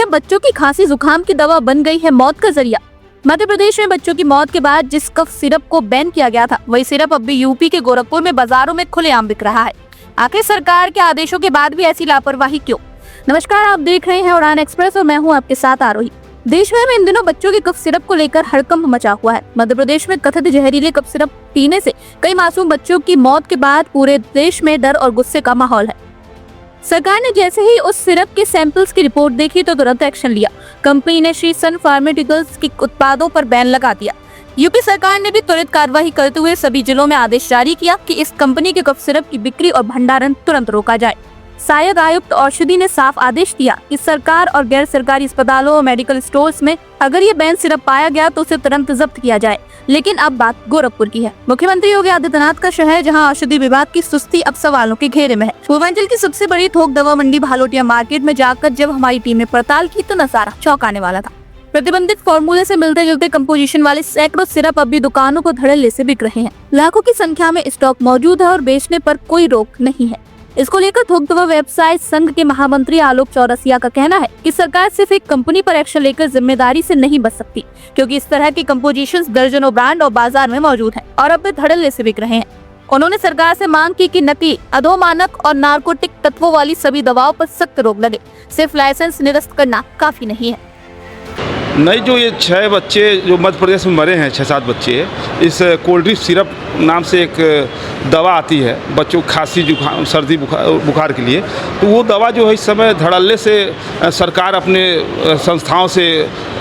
क्या बच्चों की खांसी जुकाम की दवा बन गई है मौत का जरिया? मध्य प्रदेश में बच्चों की मौत के बाद जिस कफ सिरप को बैन किया गया था, वही सिरप अब भी यूपी के गोरखपुर में बाजारों में खुलेआम बिक रहा है। आखिर सरकार के आदेशों के बाद भी ऐसी लापरवाही क्यों? नमस्कार, आप देख रहे हैं उड़ान एक्सप्रेस और मैं हूं आपके साथ आरोही। देश भर में इन दिनों बच्चों के कफ सिरप को लेकर हड़कंप मचा हुआ है। मध्य प्रदेश में कथित जहरीले कफ सिरप पीने से कई मासूम बच्चों की मौत के बाद पूरे देश में डर और गुस्से का माहौल है। सरकार ने जैसे ही उस सिरप के सैंपल्स की रिपोर्ट देखी तो तुरंत एक्शन लिया। कंपनी ने श्री सन फार्मास्यूटिकल्स के उत्पादों पर बैन लगा दिया। यूपी सरकार ने भी त्वरित कार्रवाई करते हुए सभी जिलों में आदेश जारी किया कि इस कंपनी के कफ सिरप की बिक्री और भंडारण तुरंत रोका जाए। सहायक आयुक्त औषधि ने साफ आदेश दिया कि सरकार और गैर सरकारी अस्पतालों और मेडिकल स्टोर्स में अगर ये बैन सिरप पाया गया तो उसे तुरंत जब्त किया जाए। लेकिन अब बात गोरखपुर की है। मुख्यमंत्री योगी आदित्यनाथ का शहर, जहां औषधि विभाग की सुस्ती अब सवालों के घेरे में है। पूर्वांचल की सबसे बड़ी थोक दवा मंडी भालोटिया मार्केट में जाकर जब हमारी टीम ने पड़ताल की तो नजारा चौंकाने वाला था। प्रतिबंधित फॉर्मूले से मिलते जुलते कंपोजिशन वाले सैकड़ों सिरप अब भी दुकानों को धड़ल्ले से बिक रहे हैं। लाखों की संख्या में स्टॉक मौजूद है और बेचने पर कोई रोक नहीं है। इसको लेकर थोक दवा व्यवसाय संघ के महामंत्री आलोक चौरसिया का कहना है कि सरकार सिर्फ एक कंपनी पर एक्शन लेकर जिम्मेदारी से नहीं बच सकती, क्योंकि इस तरह के कंपोजिशंस दर्जनों ब्रांड और बाजार में मौजूद हैं और अब वे धड़ल्ले से बिक रहे हैं। उन्होंने सरकार से मांग की कि नकली, अधोमानक और नार्कोटिक तत्वों वाली सभी दवाओं पर सख्त रोक लगे। सिर्फ लाइसेंस निरस्त करना काफी नहीं है। नहीं, जो ये 6 बच्चे जो मध्य प्रदेश में मरे हैं, 6-7 बच्चे, इस कोल्ड ड्रिंक सिरप नाम से एक दवा आती है बच्चों को खांसी जुकाम सर्दी बुखार के लिए, तो वो दवा जो है इस समय धड़ल्ले से सरकार अपने संस्थाओं से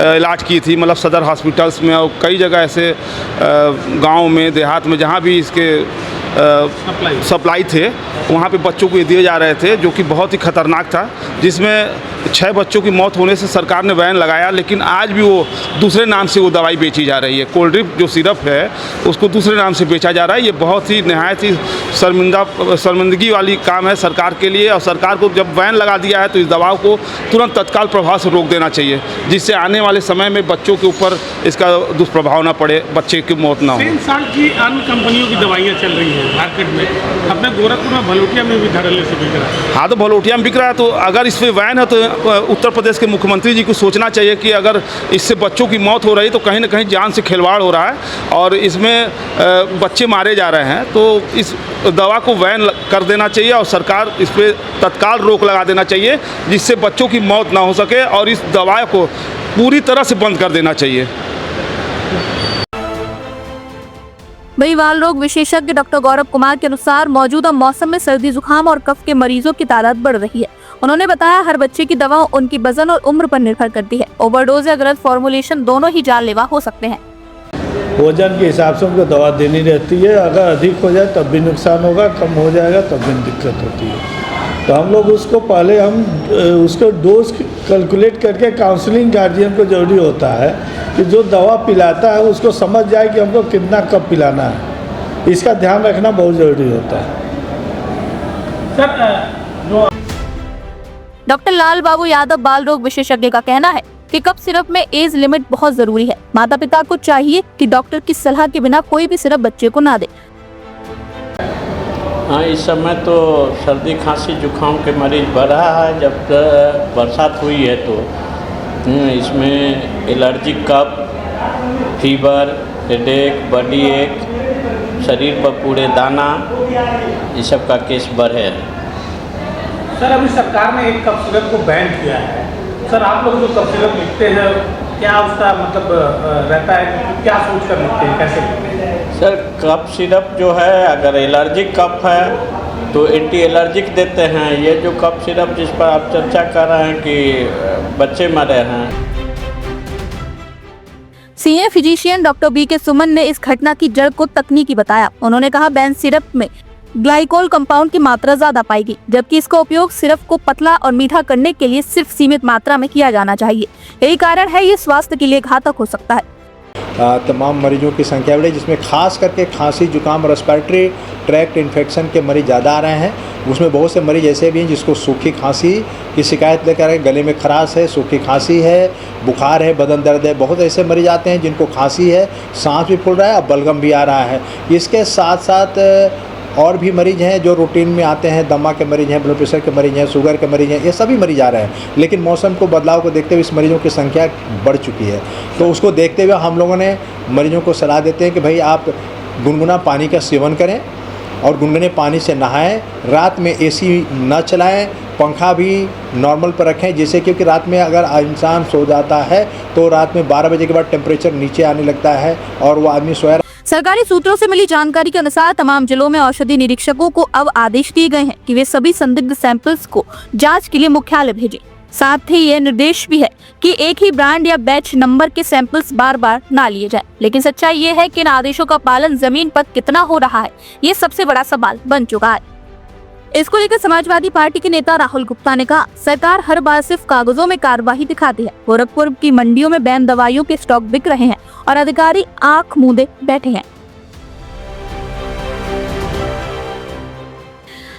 इलाज की थी। मतलब सदर हॉस्पिटल्स में और कई जगह ऐसे गाँव में, देहात में जहाँ भी इसके सप्लाई थे, वहाँ पे बच्चों को ये दिए जा रहे थे, जो कि बहुत ही खतरनाक था, जिसमें 6 बच्चों की मौत होने से सरकार ने बैन लगाया। लेकिन आज भी वो दूसरे नाम से वो दवाई बेची जा रही है। कोल्ड ड्रिंक जो सिरप है उसको दूसरे नाम से बेचा जा रहा है। ये बहुत ही नहायत ही शर्मिंदगी वाली काम है सरकार के लिए। और सरकार को जब बैन लगा दिया है तो इस दवाओं को तुरंत तत्काल प्रभाव से रोक देना चाहिए, जिससे आने वाले समय में बच्चों के ऊपर इसका दुष्प्रभाव ना पड़े, बच्चे की मौत ना हो। 3 साल की अन्य कंपनियों की दवाइयाँ चल रही हैं मार्केट में, अपने गोरखपुर में भलोटिया में भी धड़ल्ले से बिक रहा है। हाँ, तो भलोटिया में बिक रहा है, तो अगर इस पर बैन है तो उत्तर प्रदेश के मुख्यमंत्री जी को सोचना चाहिए कि अगर इससे बच्चों की मौत हो रही है तो कहीं ना कहीं जान से खिलवाड़ हो रहा है और इसमें बच्चे मारे जा रहे हैं। तो इस दवा को बैन कर देना चाहिए और सरकार इस पर तत्काल रोक लगा देना चाहिए, जिससे बच्चों की मौत ना हो सके, और इस दवा को पूरी तरह से बंद कर देना चाहिए। वही बाल रोग विशेषज्ञ डॉक्टर गौरव कुमार के अनुसार मौजूदा मौसम में सर्दी जुकाम और कफ के मरीजों की तादाद बढ़ रही है। उन्होंने बताया हर बच्चे की दवा उनकी वजन और उम्र पर निर्भर करती है। ओवरडोज या गलत फॉर्मुलेशन दोनों ही जानलेवा हो सकते हैं। वजन के हिसाब से उनको दवा देनी रहती है। अगर अधिक हो जाए तब भी नुकसान होगा, कम हो जाएगा तब भी दिक्कत होती है। तो हम लोग उसको पहले उसको डोज कैलकुलेट करके काउंसलिंग गार्जियन को जरूरी होता है कि जो दवा पिलाता है उसको समझ जाए कि हमको कितना कब पिलाना है। इसका ध्यान रखना बहुत ज़रूरी होता है। डॉक्टर लाल बाबू यादव बाल रोग विशेषज्ञ का कहना है कि कफ सिरप में एज लिमिट बहुत जरूरी है। माता पिता को चाहिए कि डॉक्टर की सलाह के बिना कोई भी सिरप बच्चे को ना दे। हाँ, इस समय तो सर्दी खांसी जुकाम के मरीज बढ़ रहा है। जब बरसात हुई है तो इसमें एलर्जिक कफ, फीवर, हेडेक, बॉडी एक, शरीर पर पूरे दाना, ये सब का केस बढ़े है। सर, अभी सरकार ने एक कफ सिरप को बैन किया है। सर, आप लोग जो कफ सिरप लिखते हैं, क्या उसका मतलब रहता है, क्या सोच कर लिखते हैं, कैसे लिखते हैं? सर, कफ सिरप जो है, अगर एलर्जिक कफ है तो एंटी एलर्जिक देते हैं। ये जो कफ सिरप जिस पर आप चर्चा कर रहे हैं कि बच्चे मरे हैं, सीनियर फिजिशियन डॉक्टर बी के सुमन ने इस घटना की जड़ को तकनीकी बताया। उन्होंने कहा बैन सिरप में ग्लाइकोल कंपाउंड की मात्रा ज्यादा पाएगी, जबकि इसका उपयोग सिरप को पतला और मीठा करने के लिए सिर्फ सीमित मात्रा में किया जाना चाहिए। यही कारण है ये स्वास्थ्य के लिए घातक हो सकता है। तमाम मरीजों की संख्या बढ़ी, जिसमें खास करके खांसी जुकाम रेस्पिरेटरी ट्रैक्ट इन्फेक्शन के मरीज ज़्यादा आ रहे हैं। उसमें बहुत से मरीज ऐसे भी हैं जिसको सूखी खांसी की शिकायत लेकर आए, गले में खराश है, सूखी खांसी है, बुखार है, बदन दर्द है। बहुत ऐसे मरीज आते हैं जिनको खांसी है, सांस भी फूल रहा है और बलगम भी आ रहा है। इसके साथ साथ और भी मरीज़ हैं जो रूटीन में आते हैं, दमा के मरीज़ हैं, ब्लड प्रेशर के मरीज़ हैं, शुगर के मरीज़ हैं, ये सभी मरीज़ आ रहे हैं। लेकिन मौसम को बदलाव को देखते हुए इस मरीज़ों की संख्या बढ़ चुकी है। तो उसको देखते हुए हम लोगों ने मरीज़ों को सलाह देते हैं कि भाई आप गुनगुना पानी का सेवन करें और गुनगुने पानी से नहाएं, रात में एसी न चलाएं, पंखा भी नॉर्मल पर रखें, जिससे क्योंकि रात में अगर इंसान सो जाता है तो रात में 12 बजे के बाद टेम्परेचर नीचे आने लगता है और वो आदमी सोया। सरकारी सूत्रों से मिली जानकारी के अनुसार तमाम जिलों में औषधि निरीक्षकों को अब आदेश दिए गए हैं कि वे सभी संदिग्ध सैंपल्स को जांच के लिए मुख्यालय भेजें। साथ ही यह निर्देश भी है कि एक ही ब्रांड या बैच नंबर के सैंपल्स बार बार ना लिए जाएं। लेकिन सच्चाई ये है कि इन आदेशों का पालन जमीन पर कितना हो रहा है, ये सबसे बड़ा सवाल बन चुका है। इसको लेकर समाजवादी पार्टी के नेता राहुल गुप्ता ने कहा, सरकार हर बार सिर्फ कागजों में कार्रवाई दिखाती है। गोरखपुर की मंडियों में बैन दवाइयों के स्टॉक बिक रहे हैं और अधिकारी आंख मूंदे बैठे हैं।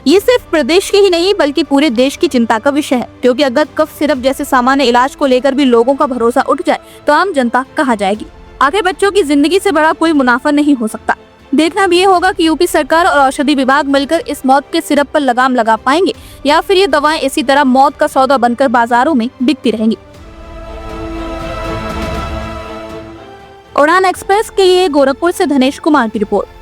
ये सिर्फ प्रदेश के ही नहीं बल्कि पूरे देश की चिंता का विषय है, क्योंकि अगर कफ सिरप जैसे सामान्य इलाज को लेकर भी लोगों का भरोसा उठ जाए तो आम जनता कहाँ जाएगी। आखिर बच्चों की जिंदगी से बड़ा कोई मुनाफा नहीं हो सकता। देखना भी ये होगा कि यूपी सरकार और औषधि विभाग मिलकर इस मौत के सिरप पर लगाम लगा पाएंगे या फिर ये दवाएं इसी तरह मौत का सौदा बनकर बाजारों में बिकती रहेंगी। उड़ान एक्सप्रेस के लिए गोरखपुर से धनेश कुमार की रिपोर्ट।